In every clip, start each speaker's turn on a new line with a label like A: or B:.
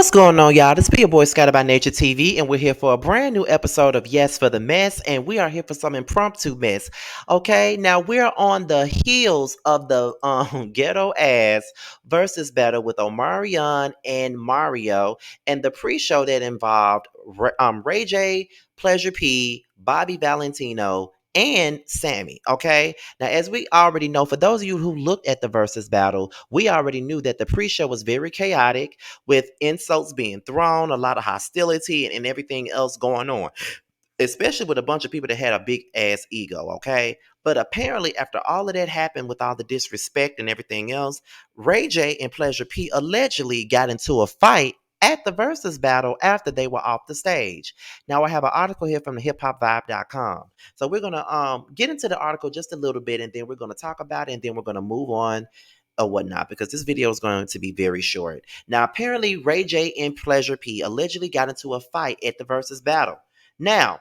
A: What's going on, y'all? This be your boy Scotty by Nature TV, and we're here for a brand new episode of Yes for the Mess, and we are here for some impromptu mess. Okay, now we're on the heels of the ghetto ass versus battle with Omarion and Mario, and the pre-show that involved Ray J, Pleasure P, Bobby Valentino, and Sammy. Okay, now as we already know, for those of you who looked at the versus battle, we already knew that the pre-show was very chaotic with insults being thrown, a lot of hostility, and everything else going on, especially with a bunch of people that had a big ass ego, okay? But apparently, after all of that happened with all the disrespect and everything else, Ray J and Pleasure P allegedly got into a fight at the Versus battle after they were off the stage. Now, I have an article here from the hiphopvibe.com. So we're going to get into the article just a little bit, and then we're going to talk about it, and then we're going to move on or whatnot, because this video is going to be very short. Now, apparently, Ray J and Pleasure P allegedly got into a fight at the Versus battle. Now,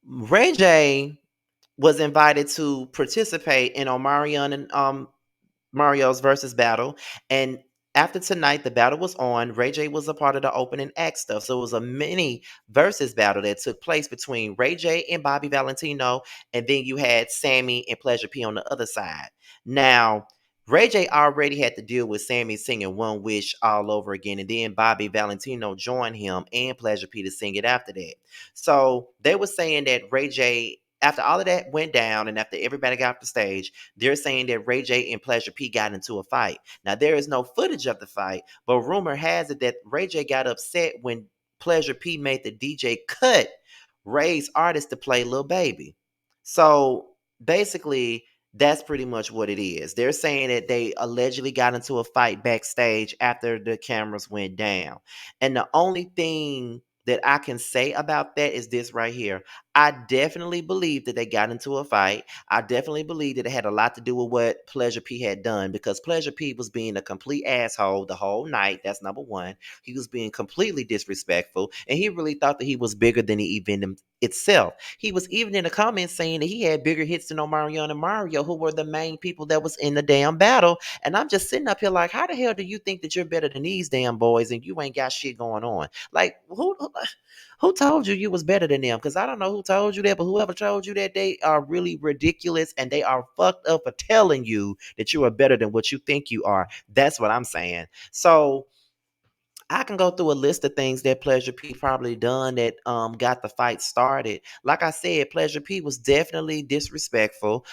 A: Ray J was invited to participate in Omarion and Mario's versus battle. And after tonight, the battle was on. Ray J was a part of the opening act stuff. So it was a mini versus battle that took place between Ray J and Bobby Valentino. And then you had Sammy and Pleasure P on the other side. Now, Ray J already had to deal with Sammy singing One Wish all over again. And then Bobby Valentino joined him and Pleasure P to sing it after that. So they were saying that Ray J, after all of that went down and after everybody got off the stage, they're saying that Ray J and Pleasure P got into a fight. Now, there is no footage of the fight, but rumor has it that Ray J got upset when Pleasure P made the DJ cut Ray's artist to play Lil Baby. So basically, that's pretty much what it is. They're saying that they allegedly got into a fight backstage after the cameras went down. And the only thing that I can say about that is this right here. I definitely believe that they got into a fight. I definitely believe that it had a lot to do with what Pleasure P had done, because Pleasure P was being a complete asshole the whole night. That's number one. He was being completely disrespectful, and he really thought that he was bigger than the event itself. He was even in the comments saying that he had bigger hits than Omarion and Mario, who were the main people that was in the damn battle. And I'm just sitting up here like, how the hell do you think that you're better than these damn boys and you ain't got shit going on? Like, who told you you was better than them? Because I don't know who told you that, but whoever told you that, they are really ridiculous and they are fucked up for telling you that you are better than what you think you are. That's what I'm saying. So I can go through a list of things that Pleasure P probably done that got the fight started. Like I said, Pleasure P was definitely disrespectful.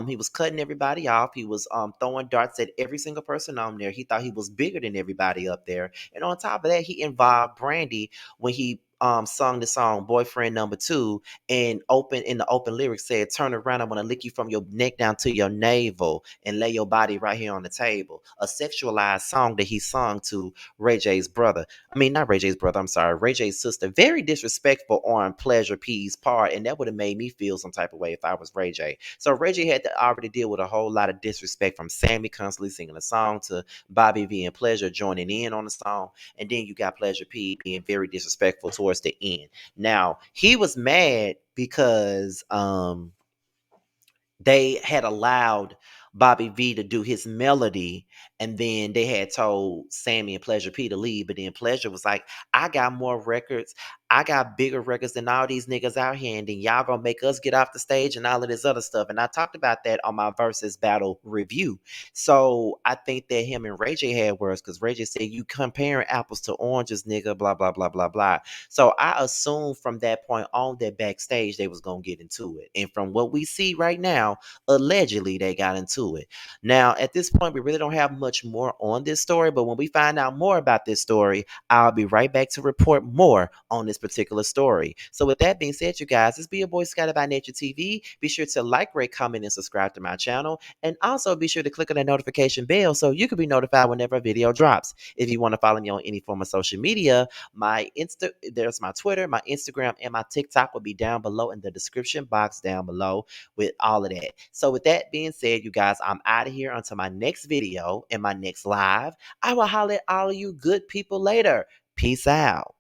A: He was cutting everybody off. He was throwing darts at every single person on there. He thought he was bigger than everybody up there. And on top of that, he involved Brandy when he sung the song Boyfriend Number Two, and open in the open lyrics said, "Turn around, I want to lick you from your neck down to your navel and lay your body right here on the table." A sexualized song that he sung to Ray J's brother. I mean, not Ray J's brother, I'm sorry, Ray J's sister. Very disrespectful on Pleasure P's part, and that would have made me feel some type of way if I was Ray J. So Ray J had to already deal with a whole lot of disrespect from Sammy constantly singing a song to Bobby V and Pleasure joining in on the song. And then you got Pleasure P being very disrespectful towards the end. Now, he was mad because they had allowed Bobby V to do his melody, and then they had told Sammy and Pleasure P to leave. But then Pleasure was like, I got more records. I got bigger records than all these niggas out here, and then y'all gonna make us get off the stage and all of this other stuff. And I talked about that on my Versus Battle review. So I think that him and Ray J had words, because Ray J said, "You comparing apples to oranges, nigga, blah, blah, blah, blah, blah." So I assumed from that point on that backstage they was gonna get into it. And from what we see right now, allegedly they got into it. Now, at this point, we really don't have much more on this story, but when we find out more about this story, I'll be right back to report more on this particular story. So with that being said, you guys, this be your boy Scotty by Nature TV. Be sure to like, rate, comment, and subscribe to my channel. And also be sure to click on that notification bell so you can be notified whenever a video drops. If you want to follow me on any form of social media, there's my Twitter, my Instagram, and my TikTok will be down below in the description box down below with all of that. So with that being said, you guys, I'm out of here until my next video and my next live. I will holler at all of you good people later. Peace out.